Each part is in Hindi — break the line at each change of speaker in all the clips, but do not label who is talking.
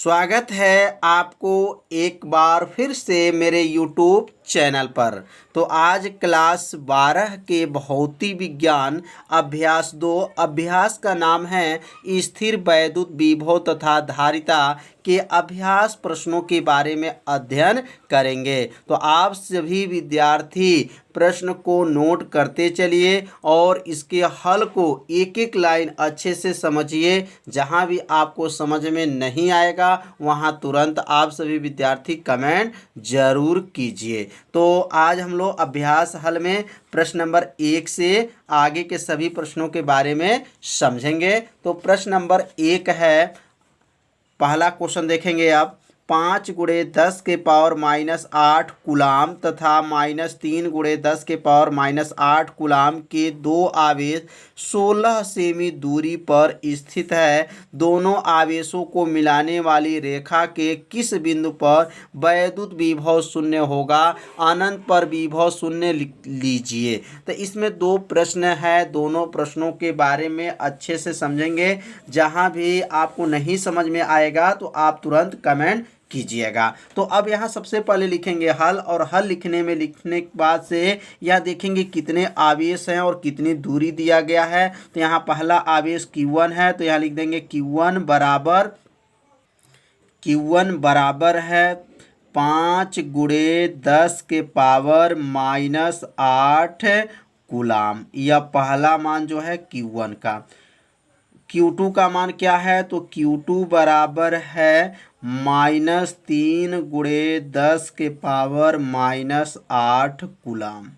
स्वागत है आपको एक बार फिर से मेरे YouTube चैनल पर। तो आज क्लास 12 के भौतिक विज्ञान अभ्यास 2 अभ्यास का नाम है स्थिर वैद्युत विभव तथा धारिता के अभ्यास प्रश्नों के बारे में अध्ययन करेंगे। तो आप सभी विद्यार्थी प्रश्न को नोट करते चलिए और इसके हल को एक एक लाइन अच्छे से समझिए। जहां भी आपको समझ में नहीं आएगा वहां तुरंत आप सभी विद्यार्थी कमेंट जरूर कीजिए। तो आज हम लोग अभ्यास हल में प्रश्न नंबर 1 से आगे के सभी प्रश्नों के बारे में समझेंगे। तो प्रश्न नंबर 1 है, पहला क्वेश्चन देखेंगे आप। 5 × 10 के पावर -8 कूलाम तथा -3 × 10 के पावर -8 कूलाम के दो आवेश 16 सेमी दूरी पर स्थित है। दोनों आवेशों को मिलाने वाली रेखा के किस बिंदु पर वैद्युत विभव शून्य होगा? अनंत पर विभव शून्य लीजिए। तो इसमें दो प्रश्न है, दोनों प्रश्नों के बारे में अच्छे से समझेंगे। जहां भी आपको नहीं समझ में आएगा तो आप तुरंत कमेंट कीजिएगा। तो अब यहाँ सबसे पहले लिखेंगे हल, और हल लिखने के बाद से यह देखेंगे कितने आवेश हैं और कितनी दूरी दिया गया है। तो यहाँ पहला आवेश Q1 है, तो यहाँ लिख देंगे Q1 बराबर है 5 × 10 के पावर -8 कूलाम। यह पहला मान जो है Q1 का। Q2 का मान क्या है? तो Q2 बराबर है -3 × 10 के पावर -8 कूलाम।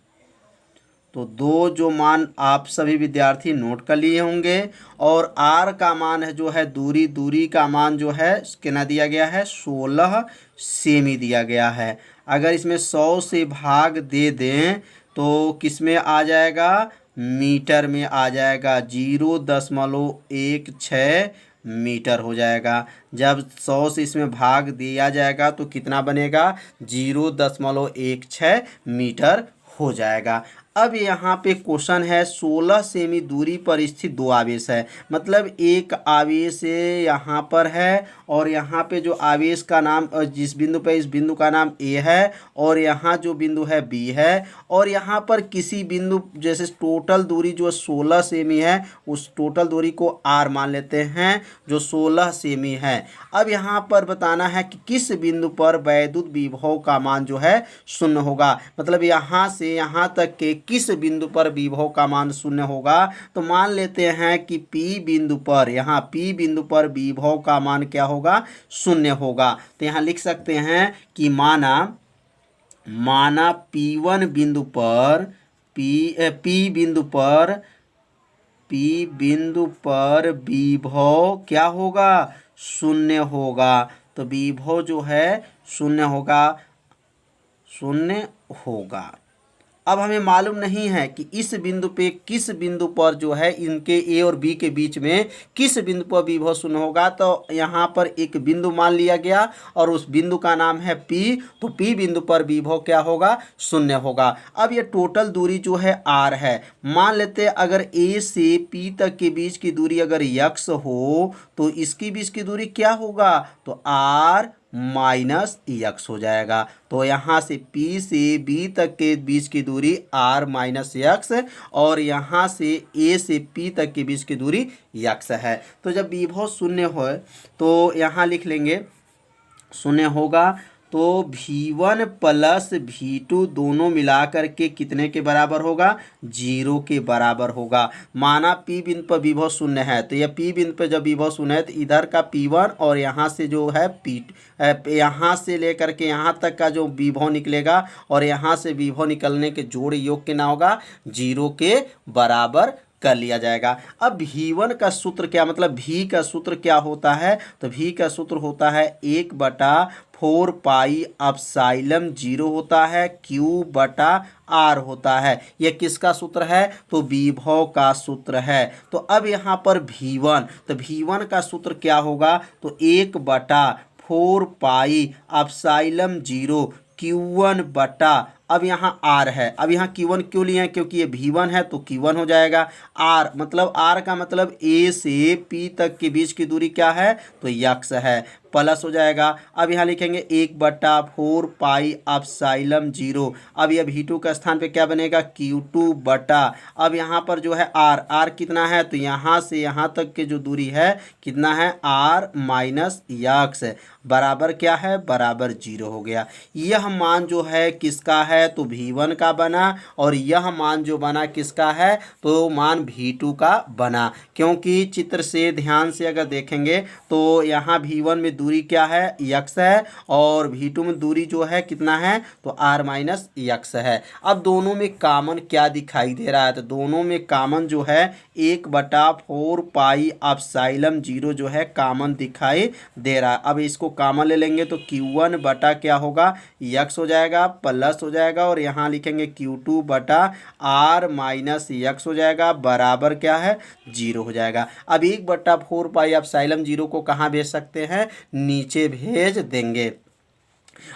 तो दो जो मान आप सभी विद्यार्थी नोट कर लिए होंगे। और R का मान है जो है दूरी का मान जो है कितना दिया गया है? 16 सेमी दिया गया है। अगर इसमें 100 से भाग दे दें तो किस में आ जाएगा? मीटर में आ जाएगा। 0.16 मीटर हो जाएगा। जब 100 से इसमें भाग दिया जाएगा तो कितना बनेगा? 0.16 मीटर हो जाएगा। अब यहाँ पे क्वेश्चन है 16 सेमी दूरी पर स्थित दो आवेश है। मतलब एक आवेश यहाँ पर है और यहाँ पे जो आवेश का नाम जिस बिंदु पे, इस बिंदु का नाम A है और यहाँ जो बिंदु है B है। और यहाँ पर किसी बिंदु जैसे टोटल दूरी जो 16 सेमी है उस टोटल दूरी को R मान लेते हैं जो 16 सेमी है। अब यहाँ पर बताना है कि किस बिंदु पर वैद्युत विभव का मान जो है शून्य होगा। मतलब यहाँ से यहाँ तक के किस बिंदु पर विभव का मान शून्य होगा। तो मान लेते हैं कि P बिंदु पर, यहाँ P बिंदु पर विभव का मान क्या होगा? शून्य होगा। तो यहाँ लिख सकते हैं कि माना P1 बिंदु पर P बिंदु पर विभव क्या होगा? शून्य होगा। तो विभव जो है शून्य होगा। अब हमें मालूम नहीं है कि इस बिंदु पे किस बिंदु पर जो है इनके A और B के बीच में किस बिंदु पर विभव शून्य होगा। तो यहाँ पर एक बिंदु मान लिया गया और उस बिंदु का नाम है P। तो P बिंदु पर विभव क्या होगा? शून्य होगा। अब ये टोटल दूरी जो है R है। मान लेते हैं अगर A से P तक के बीच की दूरी अगर x हो तो इसकी बीच की दूरी क्या होगा? तो R - x हो जाएगा। तो यहाँ से P से B तक के बीच की दूरी R - x और यहाँ से A से P तक के बीच की दूरी x है। तो जब विभव शून्य हो तो यहाँ लिख लेंगे शून्य होगा तो V1 + V2 दोनों मिलाकर के कितने के बराबर होगा? 0 के बराबर होगा। माना P बिंदु पर विभव शून्य है, तो यह P बिंदु पर जब विभव शून्य है तो इधर का P1 और यहाँ से जो है यहाँ से लेकर के यहाँ तक का जो विभव निकलेगा और यहाँ से विभव निकलने के जोड़ योग कितना होगा? 0 के बराबर कर लिया जाएगा। अब V1 का सूत्र क्या, मतलब V का सूत्र क्या होता है? तो V का सूत्र होता है 1/4 पाई एप्सिलॉन 0 होता है Q/R होता है। यह किसका सूत्र है? तो विभव का सूत्र है। तो अब यहाँ पर V1, तो V1 का सूत्र क्या होगा? तो 1/4 पाई एप्सिलॉन 0 Q1/R अब यहाँ आर है, अब यहाँ Q1 क्यों लिए हैं, क्योंकि ये V1 है तो Q1 हो जाएगा। आर मतलब आर का मतलब A से P तक के बीच की दूरी क्या है, तो यक्स है, प्लस हो जाएगा। अब यहाँ लिखेंगे 1/4 पाई एप्सिलॉन 0। अब यह V2 का स्थान पे क्या बनेगा, Q2 बटा, अब यहाँ पर जो है R कितना है, तो यहाँ से यहाँ तक की जो दूरी है कितना है, R माइनस यक्स बराबर क्या है, बराबर 0 हो गया। यह मान जो है किसका है, तो V1 का बना, और यह मान जो बना किसका है, तो मान V2 का बना। क्योंकि चित्र से ध्यान से अगर देखेंगे तो यहाँ V1 में दूरी क्या है, यक्स है, और V2 में दूरी जो है कितना है, तो R माइनस यक्स है। अब दोनों में कॉमन क्या दिखाई दे रहा है, तो दोनों में कॉमन जो है 1/4 पाई एप्सिलॉन 0 जो है कॉमन दिखाई दे रहा है। अब इसको कॉमन ले लेंगे तो Q1 बटा क्या होगा, यक्स हो जाएगा, प्लस हो जाएगा, और यहाँ लिखेंगे Q2 बटा R माइनस यक्स हो जाएगा, बराबर क्या है, 0 हो जाएगा। अब 1/4 पाई एप्सिलॉन 0 को कहाँ भेज सकते हैं, नीचे भेज देंगे।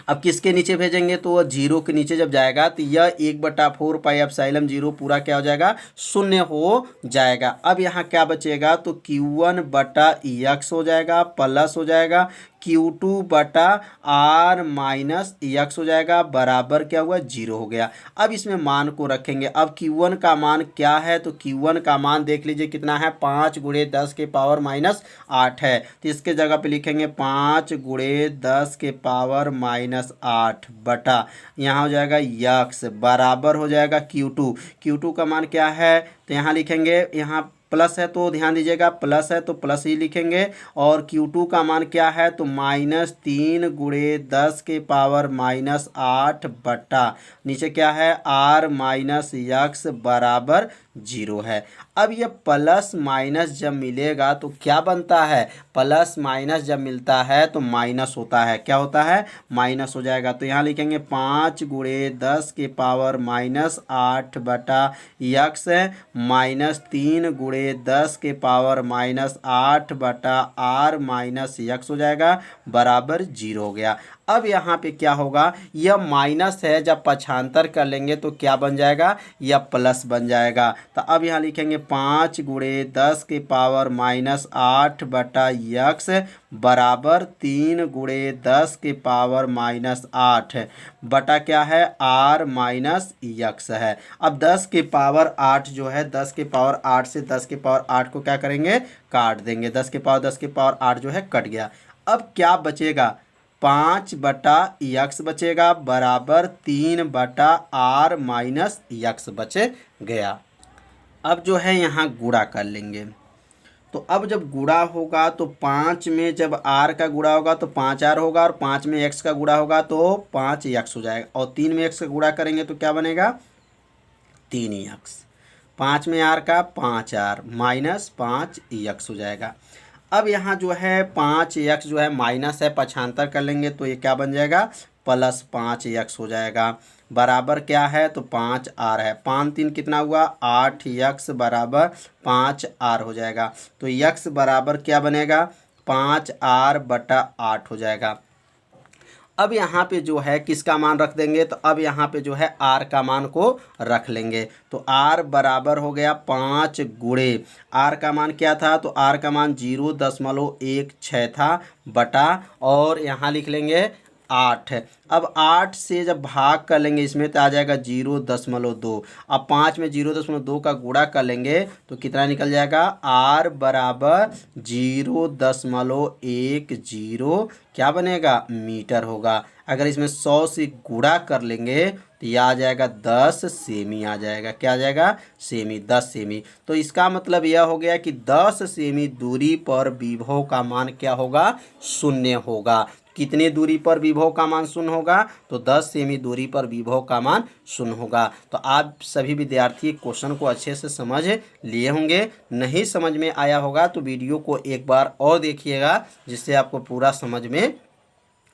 अब किसके नीचे भेजेंगे, तो वह 0 के नीचे जब जाएगा तो यह 1/4 पाई एप्सिलॉन 0 पूरा क्या हो जाएगा, शून्य हो जाएगा। अब यहाँ क्या बचेगा, तो Q1 बटा यक्स हो जाएगा, प्लस हो जाएगा Q2 बटा R माइनस यक्स हो जाएगा, बराबर क्या हुआ, 0 हो गया। अब इसमें मान को रखेंगे। अब Q1 का मान क्या है, तो Q1 का मान देख लीजिए कितना है, 5 × 10 के पावर माइनस 8 है, तो इसके जगह पे लिखेंगे 5 × 10 के पावर माइनस 8 बटा यहाँ हो जाएगा यक्स, बराबर हो जाएगा Q2 का मान क्या है, तो यहाँ लिखेंगे, यहाँ प्लस है तो ध्यान दीजिएगा, प्लस है तो प्लस ही लिखेंगे, और Q2 का मान क्या है, तो -3 × 10 के पावर माइनस 8 बटा नीचे क्या है, R माइनस यक्स बराबर 0 है। अब ये प्लस माइनस जब मिलेगा तो क्या बनता है, प्लस माइनस जब मिलता है तो माइनस होता है, क्या होता है, माइनस हो जाएगा। तो यहाँ लिखेंगे 5 × 10 के पावर माइनस 8 बटा यक्स -3 × 10 के पावर माइनस 8 बटा R माइनस यक्स हो जाएगा, बराबर 0 हो गया। अब यहाँ पे क्या होगा, यह माइनस है, जब पक्षांतर कर लेंगे तो क्या बन जाएगा, यह प्लस बन जाएगा। तो अब यहाँ लिखेंगे 5 × 10 के पावर माइनस 8 बटा यक्स बराबर 3 × 10 के पावर माइनस 8 बटा क्या है, R माइनस यक्स है। अब 10 के पावर 8 जो है, 10 के पावर 8 से 10 के पावर 8 को क्या करेंगे, काट देंगे, 10 के पावर 8 जो है कट गया। अब क्या बचेगा, 5 बटा यक्स बचेगा, बराबर 3 बटा R माइनस यक्स बचे गया। अब जो है यहाँ गुणा कर लेंगे, तो अब जब गुणा होगा तो 5 में जब R का गुणा होगा तो 5R होगा, और 5 में x का गुणा होगा तो 5x हो जाएगा, और 3 में x का गुणा करेंगे तो क्या बनेगा, 3x। 5 में R का 5R माइनस 5x हो जाएगा। अब यहाँ जो है 5x जो है माइनस है, पक्षांतर कर लेंगे तो ये क्या बन जाएगा, प्लस 5x हो जाएगा, बराबर क्या है, तो 5R है। 5 3 कितना हुआ, 8x बराबर 5R हो जाएगा। तो x बराबर क्या बनेगा, 5R बटा 8 हो जाएगा। अब यहाँ पे जो है किसका मान रख देंगे, तो अब यहाँ पे जो है R का मान को रख लेंगे, तो R बराबर हो गया 5 × R का मान क्या था, तो R का मान 0.16 था, बटा, और यहाँ लिख लेंगे 8। अब 8 से जब भाग कर लेंगे इसमें तो आ जाएगा 0.2। अब 5 में 0.2 का गुणा कर लेंगे तो कितना निकल जाएगा, R बराबर 0.10 क्या बनेगा, मीटर होगा। अगर इसमें 100 से गुणा कर लेंगे तो यह आ जाएगा 10 सेमी आ जाएगा, क्या आ जाएगा, सेमी, 10 सेमी। तो इसका मतलब यह हो गया कि 10 सेमी दूरी पर विभव का मान क्या होगा, शून्य होगा। कितने दूरी पर विभव का मान शून्य होगा, तो 10 सेमी दूरी पर विभव का मान शून्य होगा। तो आप सभी विद्यार्थी क्वेश्चन को अच्छे से समझ लिए होंगे। नहीं समझ में आया होगा तो वीडियो को एक बार और देखिएगा, जिससे आपको पूरा समझ में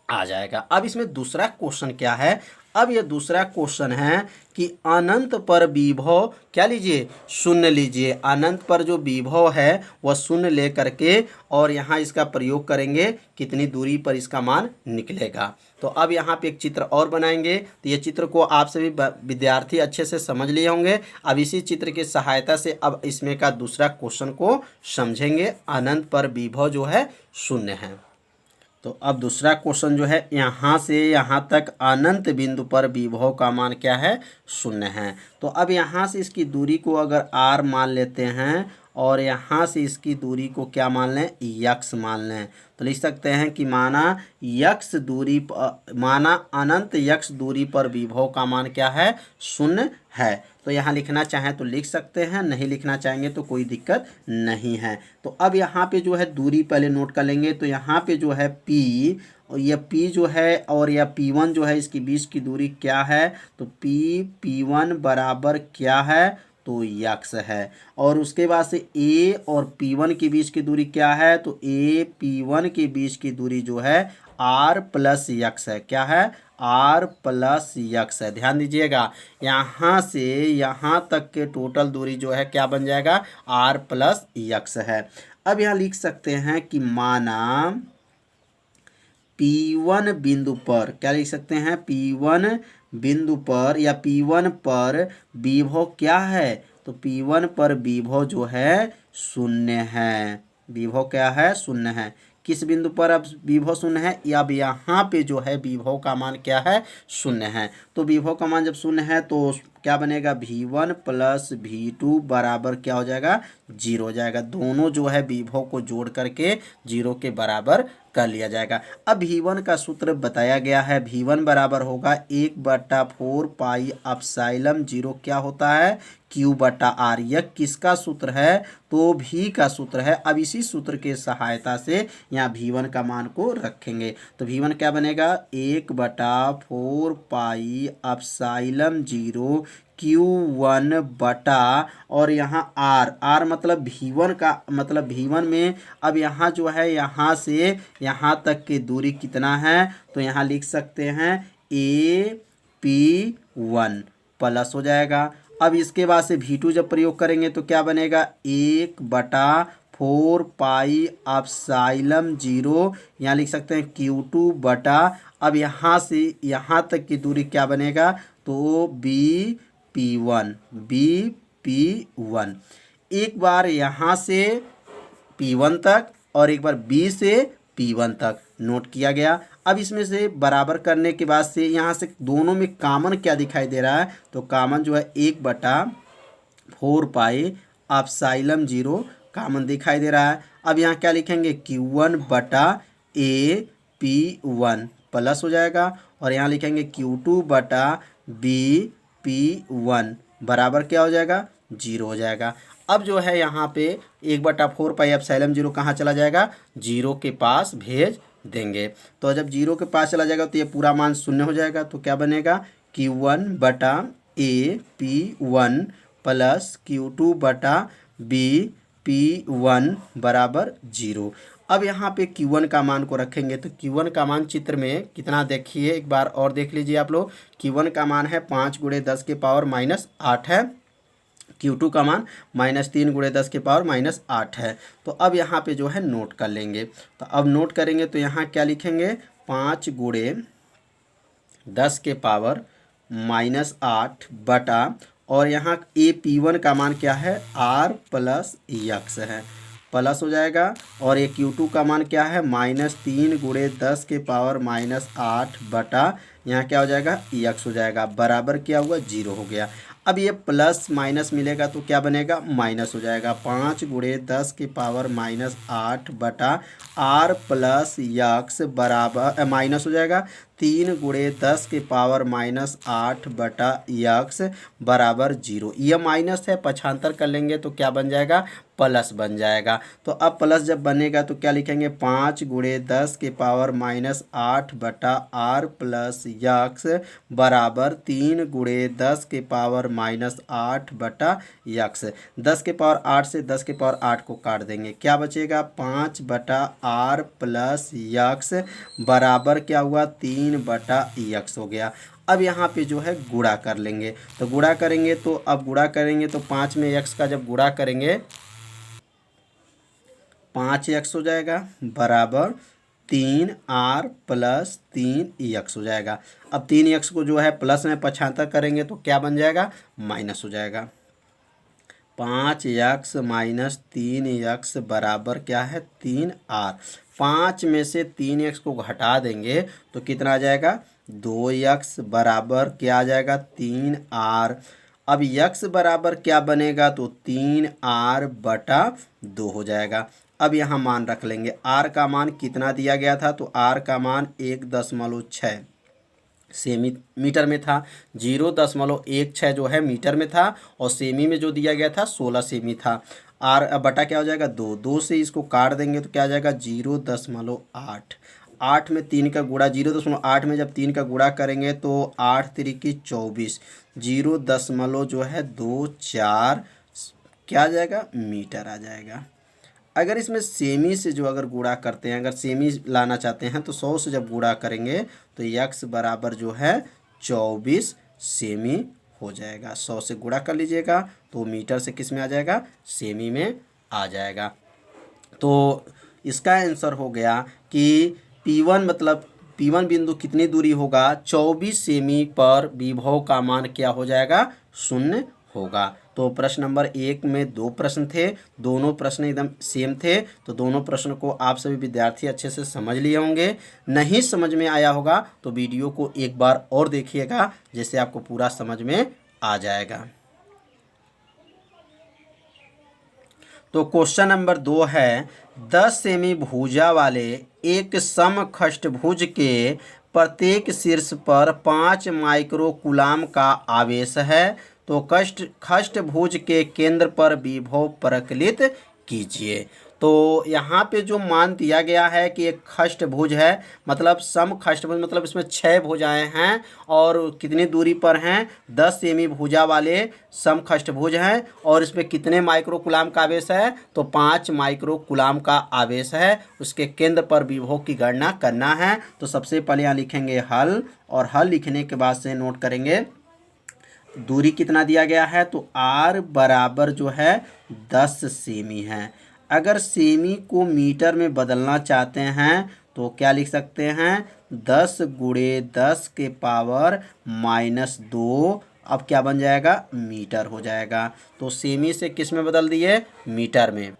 आ जाएगा। अब इसमें दूसरा क्वेश्चन क्या है, अब ये दूसरा क्वेश्चन है कि अनंत पर विभव क्या लीजिए, शून्य लीजिए। अनंत पर जो विभव है वह शून्य ले करके और यहाँ इसका प्रयोग करेंगे, कितनी दूरी पर इसका मान निकलेगा। तो अब यहाँ पे एक चित्र और बनाएंगे। तो ये चित्र को आप सभी विद्यार्थी अच्छे से समझ लिए होंगे। अब इसी चित्र की सहायता से अब इसमें का दूसरा क्वेश्चन को समझेंगे। अनंत पर विभव जो है शून्य है। तो अब दूसरा क्वेश्चन जो है, यहाँ से यहाँ तक अनंत बिंदु पर विभव का मान क्या है, शून्य है। तो अब यहाँ से इसकी दूरी को अगर r मान लेते हैं और यहाँ से इसकी दूरी को क्या मान लें, यक्स मान लें, तो लिख सकते हैं कि माना अनंत यक्स दूरी पर विभव का मान क्या है, शून्य है। तो यहाँ लिखना चाहें तो लिख सकते हैं, नहीं लिखना चाहेंगे तो कोई दिक्कत नहीं है। तो अब यहाँ पे जो है दूरी पहले नोट कर लेंगे। तो यहाँ पे जो है P और यह P जो है और यह P1 जो है, इसकी बीच की दूरी क्या है, तो P1 बराबर क्या है, तो यक्स है। और उसके बाद से A और P1 के बीच की दूरी क्या है, तो A P1 के बीच की दूरी जो है R प्लस यक्स है। क्या है, R प्लस यक्स है। ध्यान दीजिएगा, यहाँ से यहाँ तक के टोटल दूरी जो है क्या बन जाएगा, R प्लस यक्स है। अब यहाँ लिख सकते हैं कि माना P1 बिंदु पर, क्या लिख सकते हैं, P1 बिंदु पर या P1 पर विभव क्या है, तो P1 पर विभव जो है शून्य है। विभव क्या है, शून्य है। किस बिंदु पर अब विभव शून्य है, या अब यहाँ पे जो है विभव का मान क्या है, शून्य है। तो विभव का मान जब शून्य है तो क्या बनेगा, V1 प्लस V2 बराबर क्या हो जाएगा, 0 हो जाएगा। दोनों जो है विभव को जोड़ करके 0 के बराबर कर लिया जाएगा। अब V1 का सूत्र बताया गया है, V1 बराबर होगा 1/4 पाई एप्सिलॉन 0 क्या होता है, Q/R। यह किसका सूत्र है, तो V का सूत्र है। अब इसी सूत्र के सहायता से यहाँ V1 का मान को रखेंगे। तो V1 क्या बनेगा, 1/4 पाई एप्सिलॉन 0 Q1 बटा और यहाँ R मतलब V1 का मतलब V1 में अब यहाँ जो है यहाँ से यहाँ तक की दूरी कितना है, तो यहाँ लिख सकते हैं AP1 प्लस हो जाएगा। अब इसके बाद से V2 जब प्रयोग करेंगे तो क्या बनेगा, 1/4 पाई एप्सिलॉन 0, यहाँ लिख सकते हैं Q2 बटा अब यहाँ से यहाँ तक की दूरी क्या बनेगा, तो BP1 एक बार यहाँ से P1 तक और एक बार B से P1 तक नोट किया गया। अब इसमें से बराबर करने के बाद से यहाँ से दोनों में कॉमन क्या दिखाई दे रहा है, तो कॉमन जो है 1/4 पाई एप्सिलॉन 0 कॉमन दिखाई दे रहा है। अब यहाँ क्या लिखेंगे, Q1 बटा AP1 प्लस हो जाएगा और यहाँ लिखेंगे Q2 बटा BP1 बराबर क्या हो जाएगा, 0 हो जाएगा। अब जो है यहाँ पे 1/4 पाई एप्सिलॉन 0 कहाँ चला जाएगा, 0 के पास भेज देंगे। तो जब 0 के पास चला जाएगा तो ये पूरा मान शून्य हो जाएगा। तो क्या बनेगा, Q1 बटा AP1 प्लस Q2 बटा BP1 बराबर 0। अब यहाँ पे Q1 का मान को रखेंगे। तो Q1 का मान चित्र में कितना देखिए, एक बार और देख लीजिए आप लोग। Q1 का मान है 5 × 10 के पावर -8 है। Q2 का मान -3 × 10 के पावर -8 है। तो अब यहाँ पे जो है नोट कर लेंगे। तो अब नोट करेंगे तो यहाँ क्या लिखेंगे, 5 × 10 के पावर -8 बटा और यहाँ AP1 का मान क्या है, R प्लस यक्स है, प्लस हो जाएगा। और ये Q2 का मान क्या है, -3 × 10 के पावर -8 बटा यहाँ क्या हो जाएगा, यक्स हो जाएगा, बराबर क्या हुआ, 0 हो गया। अब ये प्लस माइनस मिलेगा तो क्या बनेगा, माइनस हो जाएगा। 5 × 10 के पावर -8 बटा R प्लस यक्स बराबर माइनस हो जाएगा 3 × 10 के पावर -8 बटा यक्स बराबर 0। यह माइनस है, पक्षांतर कर लेंगे तो क्या बन जाएगा, प्लस बन जाएगा। तो अब प्लस जब बनेगा तो क्या लिखेंगे, 5 × 10 के पावर -8 बटा R प्लस यक्स बराबर 3 × 10⁻⁸ यक्स। 10⁻8 से 10⁻8 को काट देंगे, क्या बचेगा 5/r प्लस यक्स बराबर क्या हुआ 3/यक्स हो गया। अब यहाँ पे जो है गुणा कर लेंगे, तो गुणा करेंगे तो अब गुणा करेंगे तो 5 में यक्स का जब गुणा करेंगे 5 यक्स हो जाएगा बराबर 3r प्लस 3 यक्स हो जाएगा। अब 3 यक्स को जो है प्लस में पक्षांतर करेंगे तो क्या बन जाएगा माइनस हो जाएगा। 5 यक्स माइनस 3 यक्स बराबर क्या है 3r। 5 में से 3 यक्स को घटा देंगे तो कितना आ जाएगा 2 यक्स बराबर क्या आ जाएगा 3r। अब यक्स बराबर क्या बनेगा तो 3r/2 हो जाएगा। अब यहाँ मान रख लेंगे, r का मान कितना दिया गया था तो r का मान 1.6 सेमी मीटर में था। 0.16 जो है मीटर में था और सेमी में जो दिया गया था 16 सेमी था। r बटा क्या हो जाएगा 2 से इसको काट देंगे तो क्या आ जाएगा 0.8। 8 में 3 का गुणा 0.8 में जब 3 का गुणा करेंगे तो 8 तिरिकी 24 0.24 क्या आ जाएगा मीटर आ जाएगा। अगर इसमें सेमी से जो अगर गुणा करते हैं, अगर सेमी लाना चाहते हैं तो 100 से जब गुणा करेंगे तो यक्स बराबर जो है 24 सेमी हो जाएगा। 100 से गुणा कर लीजिएगा तो मीटर से किस में आ जाएगा सेमी में आ जाएगा। तो इसका आंसर हो गया कि P1 मतलब P1 बिंदु कितनी दूरी होगा 24 सेमी पर विभव का मान क्या हो जाएगा 0 होगा। तो प्रश्न नंबर 1 में 2 प्रश्न थे, दोनों प्रश्न एकदम सेम थे, तो दोनों प्रश्न को आप सभी विद्यार्थी अच्छे से समझ लिए होंगे। नहीं समझ में आया होगा तो वीडियो को एक बार और देखिएगा, जिससे आपको पूरा समझ में आ जाएगा। तो क्वेश्चन नंबर 2 है 10 सेमी भुजा वाले एक समखष्टभुज के प्रत्येक शीर्ष पर 5 माइक्रोकूलाम का आवेश है, तो खष्टभुज के केंद्र पर विभव प्रकलित कीजिए। तो यहाँ पे जो मान दिया गया है कि एक खष्टभुज है, मतलब समखष्टभुज मतलब इसमें 6 भुजाएं हैं और कितनी दूरी पर हैं 10 सेमी भुजा वाले समखष्टभुज हैं और इसमें कितने माइक्रोकूलाम का आवेश है तो 5 माइक्रोकूलाम का आवेश है। उसके केंद्र पर विभव की गणना करना है। तो सबसे पहले यहाँ लिखेंगे हल, और हल लिखने के बाद से नोट करेंगे दूरी कितना दिया गया है तो r बराबर जो है 10 सेमी है। अगर सेमी को मीटर में बदलना चाहते हैं तो क्या लिख सकते हैं 10 × 10⁻⁻2। अब क्या बन जाएगा मीटर हो जाएगा। तो सेमी से किस में बदल दिए मीटर में।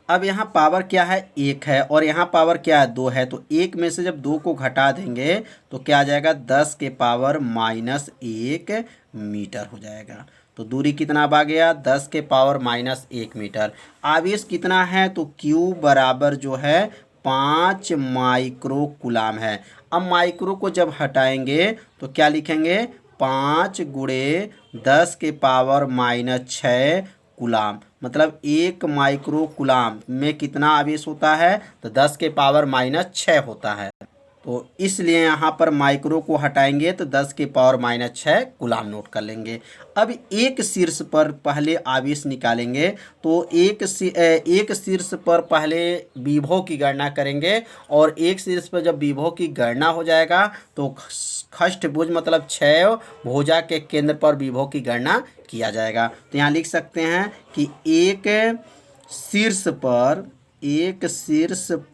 अब यहाँ पावर क्या है 1 है और यहाँ पावर क्या है 2 है, तो 1 में से जब 2 को घटा देंगे तो क्या आ जाएगा 10⁻⁻1 मीटर हो जाएगा। तो दूरी कितना आ गया 10⁻⁻1 मीटर। आवेश कितना है तो Q बराबर जो है 5 माइक्रोकूलाम है। अब माइक्रो को जब हटाएंगे तो क्या लिखेंगे 5 × 10⁻⁻6 कूलाम, मतलब 1 माइक्रोकूलाम में कितना आवेश होता है तो 10⁻⁻6 होता है। तो इसलिए यहाँ पर माइक्रो को हटाएंगे तो 10⁻⁻6 कूलाम नोट कर लेंगे। अब एक शीर्ष पर पहले आवेश निकालेंगे तो एक शीर्ष पर पहले विभव की गणना करेंगे और एक शीर्ष पर जब विभव की गणना हो जाएगा तो खष्टभुज मतलब 6 भुजा के केंद्र पर विभव की गणना किया जाएगा। तो यहाँ लिख सकते हैं कि एक शीर्ष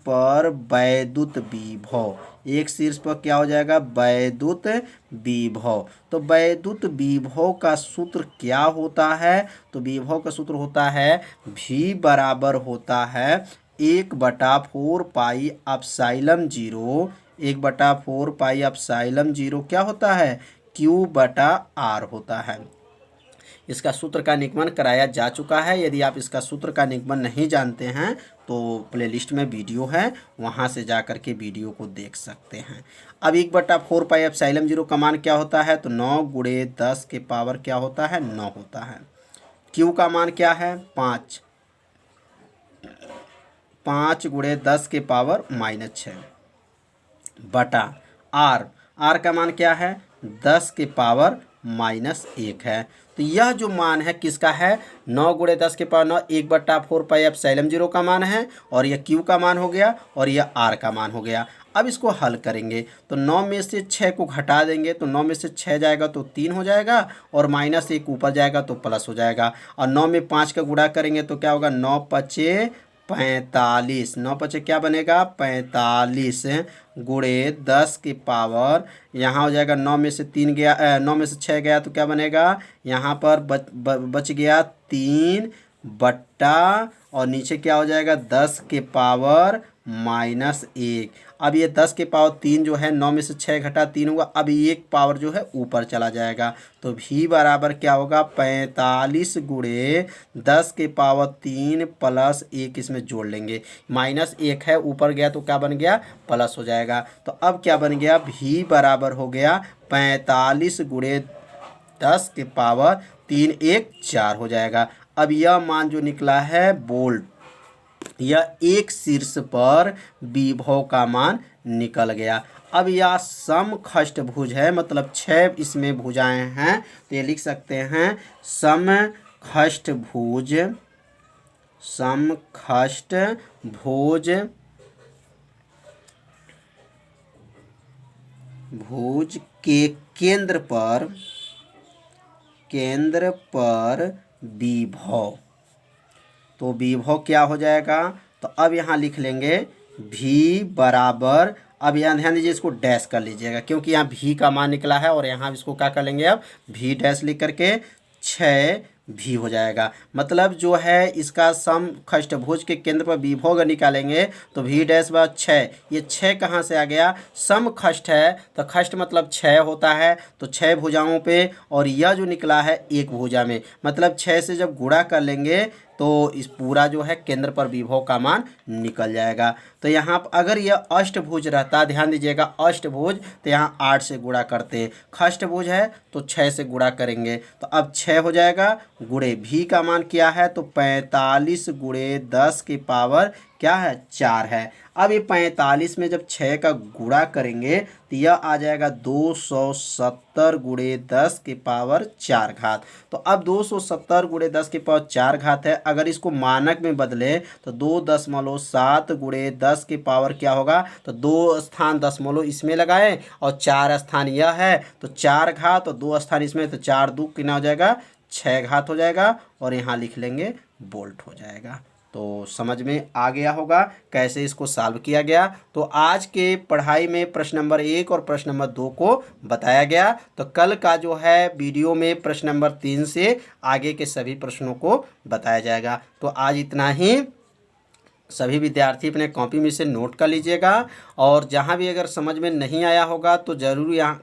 पर वैद्युत विभव, एक शीर्ष पर क्या हो जाएगा वैद्युत विभव। तो वैद्युत विभव का सूत्र क्या होता है तो विभव का सूत्र होता है V बराबर होता है 1/4πε0, 1/4πε0 क्या होता है Q/R होता है। इसका सूत्र का निगमन कराया जा चुका है। यदि आप इसका सूत्र का निगमन नहीं जानते हैं तो प्लेलिस्ट में वीडियो है, वहाँ से जा कर के वीडियो को देख सकते हैं। अब 1/4πε0 का मान क्या होता है तो 9 × 10 के पावर क्या होता है 9 होता है। Q का मान क्या है 5 × 10 के पावर -6 बटा R, आर का मान क्या है 10 के पावर -1 है। तो यह जो मान है किसका है 9 गुणे 10 के पावर 9 1/4 π0 का मान है और यह क्यू का मान हो गया और यह आर का मान हो गया। अब इसको हल करेंगे तो 9 में से 6 को घटा देंगे तो 9 में से 6 जाएगा तो 3 हो जाएगा और -1 ऊपर जाएगा तो प्लस हो जाएगा और 9 में 5 का गुणा करेंगे तो क्या होगा 9 पचे 45 9 पचे क्या बनेगा 45 गुणे 10 के पावर यहाँ हो जाएगा 9 में से 3 गया 9 में से 6 गया तो क्या बनेगा यहाँ पर बच गया 3 बट्टा और नीचे क्या हो जाएगा 10 के पावर -1। अब ये 10 के पावर 3 जो है 9 में से 6 घटा 3 होगा। अब एक पावर जो है ऊपर चला जाएगा तो भी बराबर क्या होगा 45 गुणे 10 के पावर 3 प्लस 1 इसमें जोड़ लेंगे -1 है ऊपर गया तो क्या बन गया प्लस हो जाएगा। तो अब क्या बन गया भी बराबर हो गया 45 गुणे 10 के पावर 3 1 4 हो जाएगा। अब यह मान जो निकला है बोल्ट यह एक शीर्ष पर विभव का मान निकल गया। अब यह समखष्टभुज है मतलब 6 इसमें भुजाएं हैं तो ये लिख सकते हैं समखष्टभुज भुज के केंद्र पर विभव। तो विभव क्या हो जाएगा तो अब यहाँ लिख लेंगे भी बराबर अब यहाँ ध्यान दीजिए इसको डैश कर लीजिएगा क्योंकि यहाँ भी का मान निकला है और यहाँ इसको क्या कर लेंगे अब भी डैश लिख करके 6 भी हो जाएगा। मतलब जो है इसका समखष्टभुज के केंद्र पर विभव अगर निकालेंगे तो भी डैश बार 6 ये 6 कहाँ से आ गया समखष्ट है तो खष्ट मतलब 6 होता है तो 6 भुजाओं पे और यह जो निकला है एक भुजा में मतलब 6 से जब गुणा कर लेंगे तो इस पूरा जो है केंद्र पर विभव का मान निकल जाएगा। तो यहाँ पर अगर यह अष्टभुज रहता ध्यान दीजिएगा अष्टभुज तो यहाँ 8 से गुणा करते हैं खष्टभुज है तो 6 से गुणा करेंगे तो अब 6 हो जाएगा गुणे भी का मान क्या है तो 45 गुणे 10 के पावर क्या है 4 है। अब ये 45 में जब 6 का गुणा करेंगे तो यह आ जाएगा 270 गुणे 10 के पावर 4 घात। तो अब 270 गुणे 10 के पावर 4 घात है अगर इसको मानक में बदले तो 2.7 गुणे 10 के पावर क्या होगा तो 2 स्थान दशमलव इसमें लगाएं और 4 स्थान यह है तो 4 घात और 2 स्थान इसमें तो 4 2 कितना हो जाएगा 6 घात हो जाएगा और यहाँ लिख लेंगे बोल्ट हो जाएगा। तो समझ में आ गया होगा कैसे इसको सॉल्व किया गया। तो आज के पढ़ाई में प्रश्न नंबर 1 और प्रश्न नंबर 2 को बताया गया। तो कल का जो है वीडियो में प्रश्न नंबर 3 से आगे के सभी प्रश्नों को बताया जाएगा। तो आज इतना ही। सभी विद्यार्थी अपने कॉपी में से नोट कर लीजिएगा और जहाँ भी अगर समझ में नहीं आया होगा तो ज़रूर यहाँ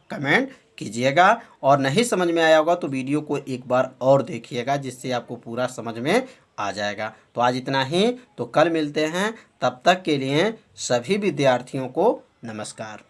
कमेंट कीजिएगा और नहीं समझ में आया होगा तो वीडियो को एक बार और देखिएगा जिससे आपको पूरा समझ में आ जाएगा। तो आज इतना ही। तो कल मिलते हैं तब तक के लिए सभी विद्यार्थियों को नमस्कार।